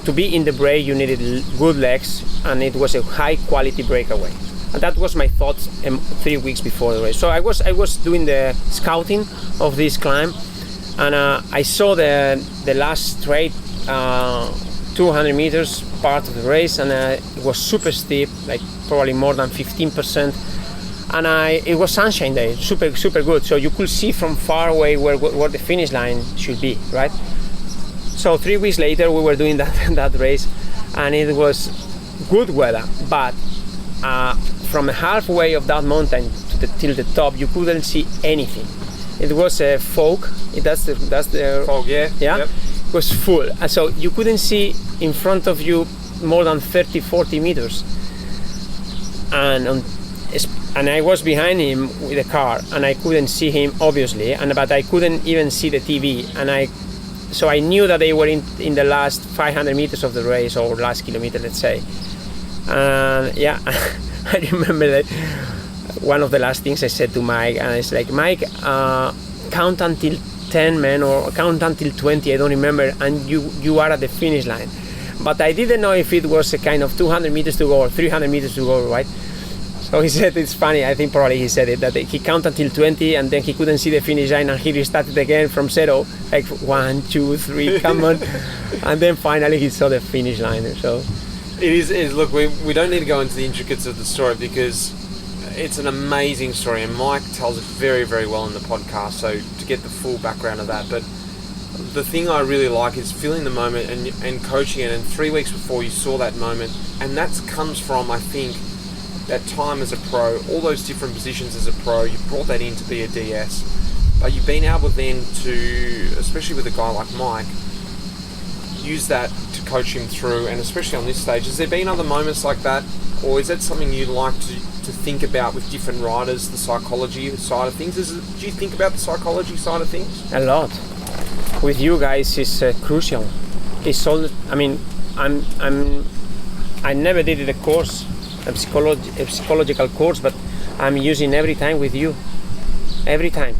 to be in the break, you needed good legs, and it was a high quality breakaway. And that was my thoughts 3 weeks before the race. So I was doing the scouting of this climb, and I saw the last straight 200 meters part of the race, and it was super steep, like probably more than 15%. And it was sunshine day, super good. So you could see from far away where the finish line should be, right? So 3 weeks later, we were doing that race, and it was good weather. But from halfway of that mountain till the top, you couldn't see anything. It was a fog. That's the Fog, yeah. yeah. Yep. It was full, and so you couldn't see in front of you more than 30-40 meters. And I was behind him with the car, and I couldn't see him obviously, but I couldn't even see the TV, so I knew that they were in the last 500 meters of the race, or last kilometer, let's say. Yeah, I remember that one of the last things I said to Mike, and it's like, Mike, count until 10, man, or count until 20, I don't remember, and you are at the finish line. But I didn't know if it was a kind of 200 meters to go or 300 meters to go, right? So he said, it's funny, I think probably he said it, that he counted until 20 and then he couldn't see the finish line, and he restarted again from 0, like 1, 2, 3, come on. And then finally he saw the finish line. So It is. Look, we don't need to go into the intricacies of the story because it's an amazing story, and Mike tells it very, very well in the podcast, so to get the full background of that. But the thing I really like is feeling the moment and coaching it, and 3 weeks before you saw that moment, and that comes from, I think, that time as a pro, all those different positions as a pro, you brought that in to be a DS, but you've been able then to, especially with a guy like Mike, use that to coach him through, and especially on this stage. Has there been other moments like that, or is that something you'd like to think about with different riders, the psychology side of things? Do you think about the psychology side of things? a lot. With you guys is crucial. It's all. I mean, I never did a course, a psychological course, but I'm using every time with you. Every time.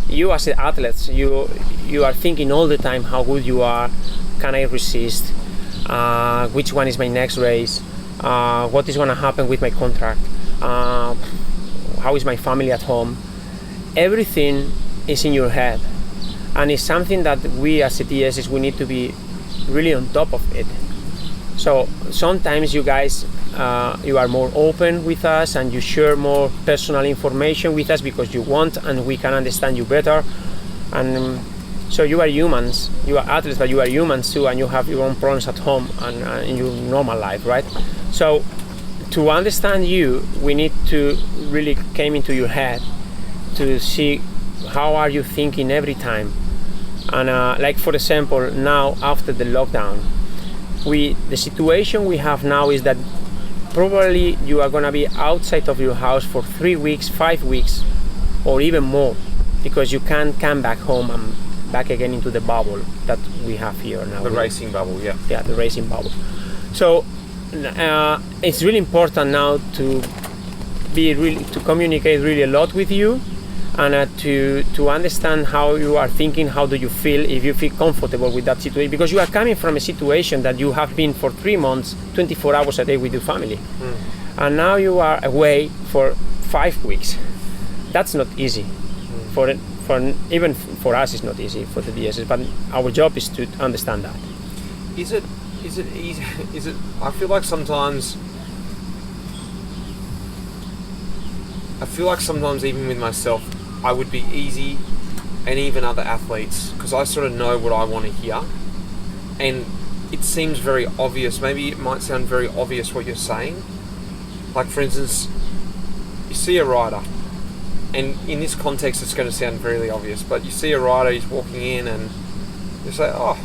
You as athletes, you are thinking all the time how good you are. Can I resist? Which one is my next race? What is going to happen with my contract? How is my family at home? Everything is in your head, and it's something that we as DSs, we need to be really on top of it. So sometimes you guys, you are more open with us and you share more personal information with us because you want, and we can understand you better. And so you are humans, you are athletes, but you are humans too, and you have your own problems at home and in your normal life, right? So to understand you, we need to really came into your head to see how are you thinking every time. And like for example, now after the lockdown, the situation we have now is that probably you are going to be outside of your house for 3 weeks, 5 weeks, or even more, because you can't come back home and back again into the bubble that we have here now. The racing bubble, yeah. Yeah, the racing bubble. So it's really important now to communicate really a lot with you, and to understand how you are thinking, how do you feel, if you feel comfortable with that situation, because you are coming from a situation that you have been for 3 months, 24 hours a day with your family, and now you are away for 5 weeks. That's not easy. Even for us, it's not easy for the DSs, but our job is to understand that. Is it easy? I feel like sometimes even with myself, I would be easy, and even other athletes, because I sort of know what I want to hear, and it seems very obvious. Maybe it might sound very obvious what you're saying. Like for instance, you see a rider, and in this context it's going to sound really obvious, but you see a rider, he's walking in, and you say, "Oh,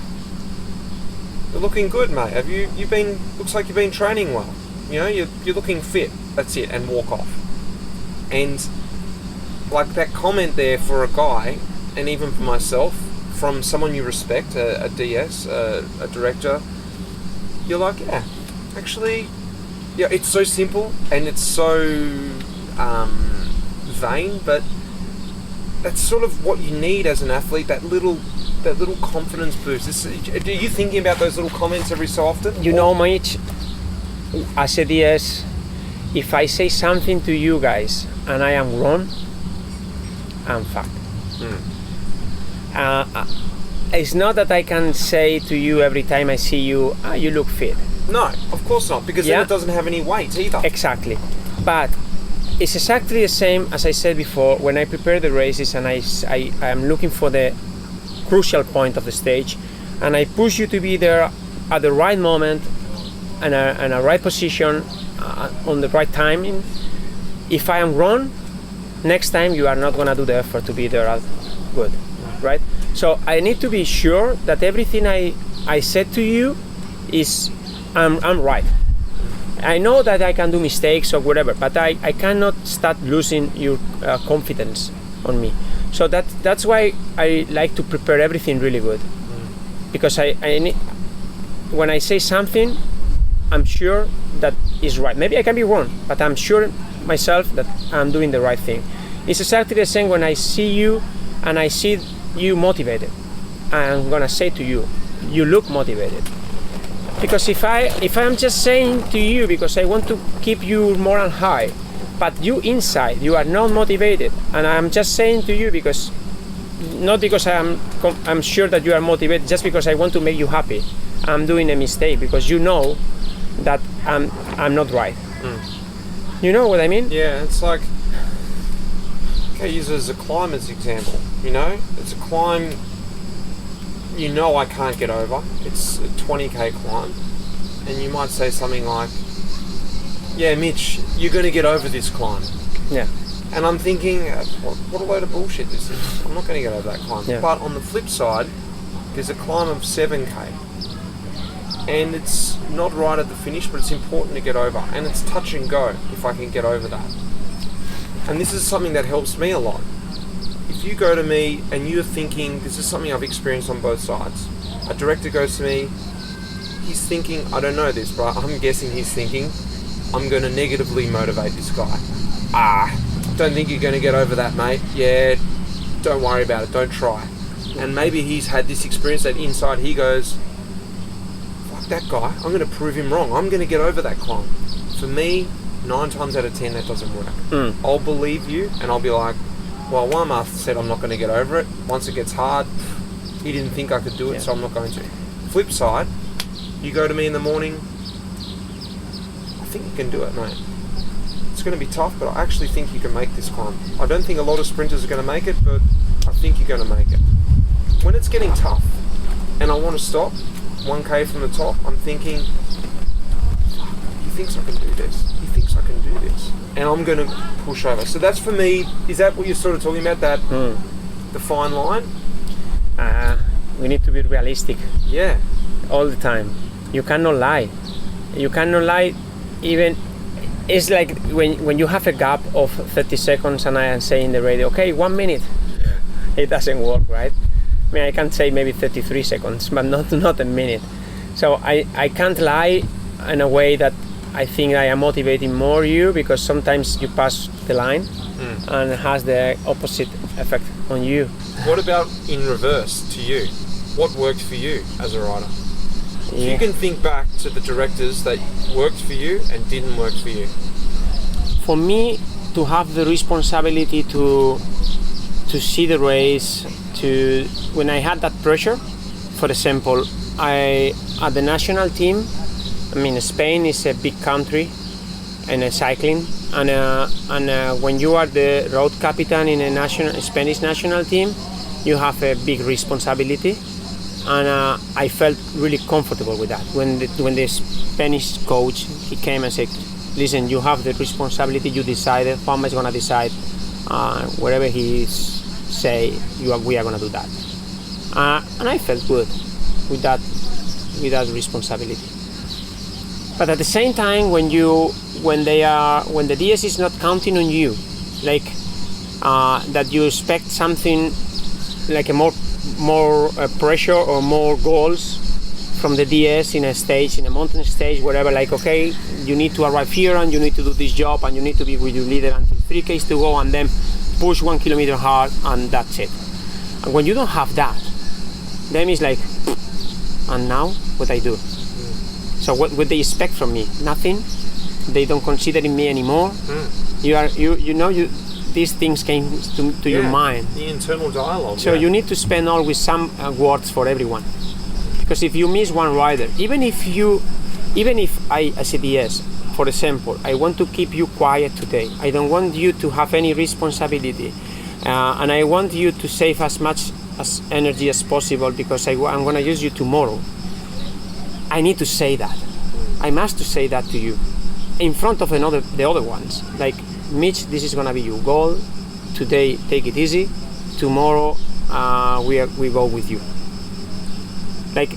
you're looking good, mate. Have you been? Looks like you've been training well. You know, you're looking fit. That's it," and walk off. And like that comment there for a guy, and even for myself, from someone you respect, a DS, a director, you're like, yeah, actually, yeah, it's so simple and it's so vain, but that's sort of what you need as an athlete, that little confidence boost. Are you thinking about those little comments every so often? You know, Mitch, as a DS, if I say something to you guys and I am wrong, I'm fucked. It's not that I can say to you every time I see you, you look fit. No, of course not, because then it doesn't have any weight either. Exactly. But it's exactly the same as I said before, when I prepare the races and I am looking for the crucial point of the stage, and I push you to be there at the right moment and a right position on the right timing. If I am wrong, next time you are not gonna do the effort to be there as good, right? So I need to be sure that everything I said to you is I'm right. I know that I can do mistakes or whatever, but I cannot start losing your confidence on me. So that's why I like to prepare everything really good, because I need, when I say something, I'm sure that is right. Maybe I can be wrong, but I'm sure myself that I'm doing the right thing. It's exactly the same when I see you and I see you motivated. I'm gonna say to you, you look motivated. Because if I'm just saying to you because I want to keep you moral high, but you inside you are not motivated, and I'm just saying to you because not because I'm sure that you are motivated, just because I want to make you happy, I'm doing a mistake, because you know that I'm not right. You know what I mean? Yeah, it's like, okay, use it as a climb as example. You know, it's a climb. You know I can't get over. It's a 20k climb, and you might say something like, "Yeah, Mitch, you're going to get over this climb." Yeah. And I'm thinking, what a load of bullshit this is. I'm not going to get over that climb. Yeah. But on the flip side, there's a climb of 7k, and it's not right at the finish, but it's important to get over, and it's touch and go if I can get over that. And this is something that helps me a lot. If you go to me and you're thinking, this is something I've experienced on both sides. A director goes to me, he's thinking, I don't know this, but I'm guessing he's thinking, I'm going to negatively motivate this guy. Don't think you're going to get over that, mate. Yeah, don't worry about it, don't try. And maybe he's had this experience that inside he goes, fuck that guy, I'm going to prove him wrong. I'm going to get over that climb. For me, 9 times out of 10, that doesn't work. I'll believe you and I'll be like, well, Juanma said I'm not going to get over it. Once it gets hard, he didn't think I could do it, so I'm not going to. Flip side, you go to me in the morning, I think you can do it, mate. It's going to be tough, but I actually think you can make this climb. I don't think a lot of sprinters are going to make it, but I think you're going to make it. When it's getting tough and I want to stop 1k from the top, I'm thinking, fuck, he thinks I can do this. He thinks I can do this. And I'm going to push over. So that's for me, is that what you're sort of talking about, that the fine line? We need to be realistic. Yeah. All the time. You cannot lie. You cannot lie even, it's like when you have a gap of 30 seconds and I am saying the radio, okay, 1 minute. It doesn't work, right? I mean, I can say maybe 33 seconds, but not a minute. So I can't lie in a way that I think I am motivating more you, because sometimes you pass the line and it has the opposite effect on you. What about in reverse to you? What worked for you as a rider? If you can think back to the directors that worked for you and didn't work for you. For me, to have the responsibility to see the race, when I had that pressure, for example, at the national team, I mean, Spain is a big country in cycling, and when you are the road captain in a Spanish national team, you have a big responsibility, and I felt really comfortable with that. When the Spanish coach, he came and said, "Listen, you have the responsibility. You decided. Juanma is gonna decide wherever he say we are gonna do that," and I felt good with that responsibility. But at the same time, when the DS is not counting on you, like that you expect something like a more pressure or more goals from the DS in a mountain stage, whatever, like, okay, you need to arrive here and you need to do this job and you need to be with your leader until 3Ks to go and then push 1 kilometer hard and that's it. And when you don't have that, then it's like, and now what I do? So what would they expect from me? Nothing. They don't consider in me anymore. These things came to your mind. The internal dialogue. So you need to spend always some words for everyone. Because if you miss one rider, even if I said yes, for example, I want to keep you quiet today. I don't want you to have any responsibility, and I want you to save as much as energy as possible because I'm going to use you tomorrow. I need to say that. I must to say that to you in front of the other ones. Like, Mitch, this is going to be your goal. today take it easy, tomorrow we go with you. Like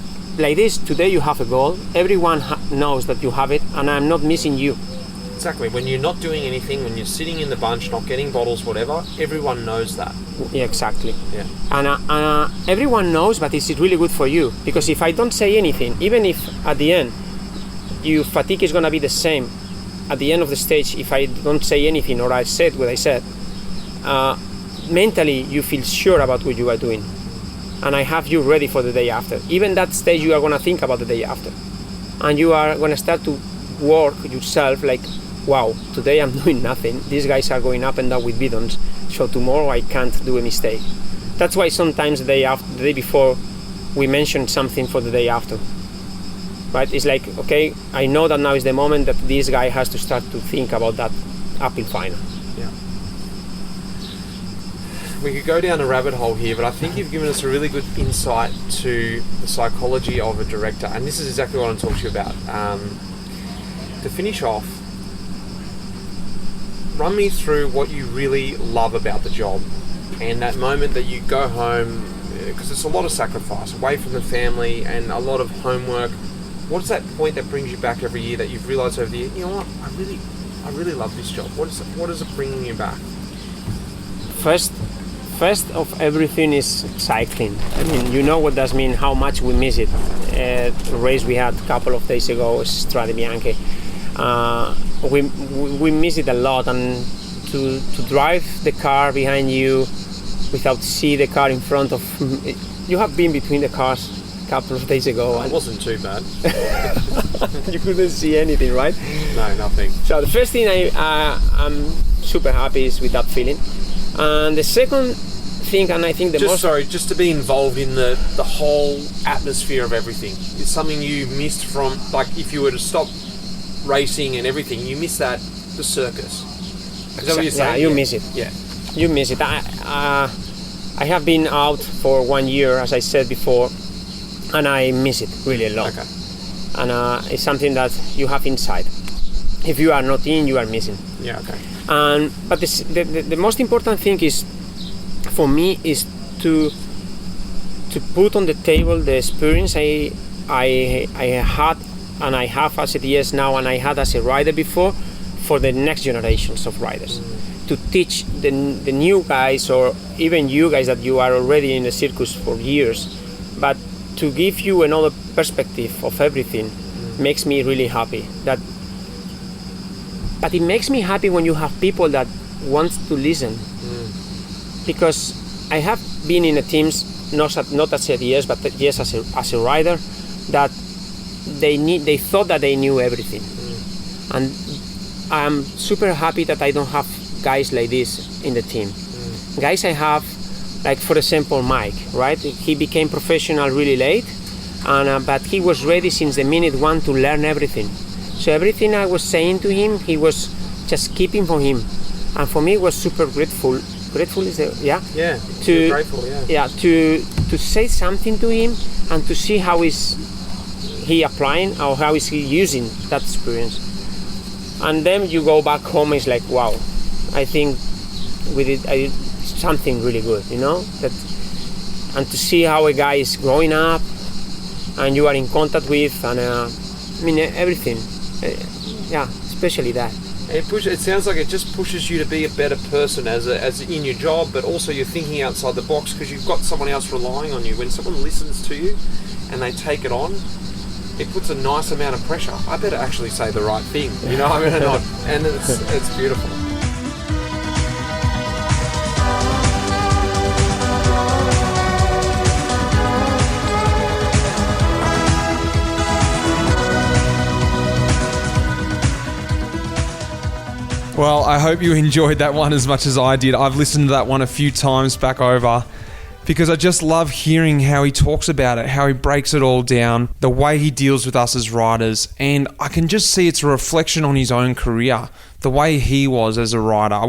this, today you have a goal, everyone knows that you have it, and I'm not missing you. Exactly. When you're not doing anything, when you're sitting in the bunch, not getting bottles, whatever, everyone knows that. Yeah, exactly. Yeah. And everyone knows, but it's really good for you, because if I don't say anything, even if at the end your fatigue is going to be the same at the end of the stage, if I don't say anything or I said what I said, mentally you feel sure about what you are doing, and I have you ready for the day after. Even that stage you are going to think about the day after, and you are going to start to work yourself like, wow, today I'm doing nothing, these guys are going up and down with bidons, so tomorrow I can't do a mistake. That's why sometimes the day before we mention something for the day after, right? It's like, okay, I know that now is the moment that this guy has to start to think about that uphill final. Yeah. We could go down a rabbit hole here, but I think you've given us a really good insight to the psychology of a director, and this is exactly what I'm talking to you about. To finish off, run me through what you really love about the job, and that moment that you go home, because it's a lot of sacrifice, away from the family and a lot of homework. What is that point that brings you back every year that you've realised over the year, you know what, I really love this job? What is it bringing you back? First of everything is cycling. I mean, you know what does mean, how much we miss it. The race we had a couple of days ago, Strade Bianche, we miss it a lot, and to drive the car behind you without see the car in front of you have been between the cars a couple of days ago. It wasn't too bad. You couldn't see anything, right? No, nothing. So the first thing I'm super happy is with that feeling, and the second thing, and I think just to be involved in the whole atmosphere of everything, is something you missed from, like, if you were to stop racing and everything, you miss the circus. Is that what you're saying? Yeah, you miss it. Yeah, you miss it. I have been out for 1 year, as I said before, and I miss it really a lot. Okay. And it's something that you have inside. If you are not in, you are missing. Yeah. Okay. But the most important thing is, for me, is to put on the table the experience I had, and I have as a DS now, and I had as a rider before, for the next generations of riders. To teach the new guys, or even you guys that you are already in the circus for years, but to give you another perspective of everything makes me really happy. But it makes me happy when you have people that want to listen. Because I have been in a teams, not as a DS, but yes, as a rider, that they thought that they knew everything. And I'm super happy that I don't have guys like this in the team. Guys I have, like for example Mike, right? He became professional really late, and but he was ready since the minute one to learn everything. So everything I was saying to him, he was just keeping for him, and for me it was super grateful. Grateful is it? Yeah. Yeah. Grateful. Yeah. Yeah. To say something to him and to see how is he applying or how is he using that experience. And then you go back home, it's like, wow, I think we did something really good, you know. And to see how a guy is growing up, and you are in contact with, and I mean everything. Yeah, especially that. It sounds like it just pushes you to be a better person as in your job, but also you're thinking outside the box because you've got someone else relying on you. When someone listens to you and they take it on, it puts a nice amount of pressure. I better actually say the right thing, you know. I mean, not, and it's beautiful. Well, I hope you enjoyed that one as much as I did. I've listened to that one a few times back over because I just love hearing how he talks about it, how he breaks it all down, the way he deals with us as riders. And I can just see it's a reflection on his own career, the way he was as a rider.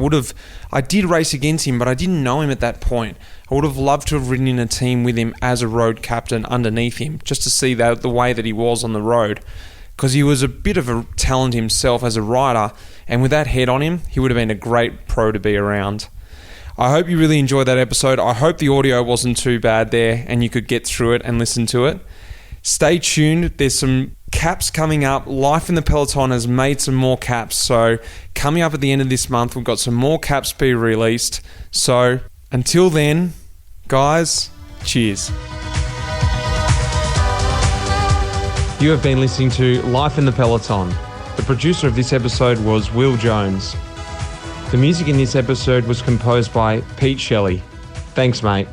I did race against him, but I didn't know him at that point. I would have loved to have ridden in a team with him as a road captain underneath him, just to see the way that he was on the road. Because he was a bit of a talent himself as a rider, and with that head on him, he would have been a great pro to be around. I hope you really enjoyed that episode. I hope the audio wasn't too bad there and you could get through it and listen to it. Stay tuned. There's some caps coming up. Life in the Peloton has made some more caps. So coming up at the end of this month, we've got some more caps being released. So until then, guys, cheers. You have been listening to Life in the Peloton. The producer of this episode was Will Jones. The music in this episode was composed by Pete Shelley. Thanks, mate.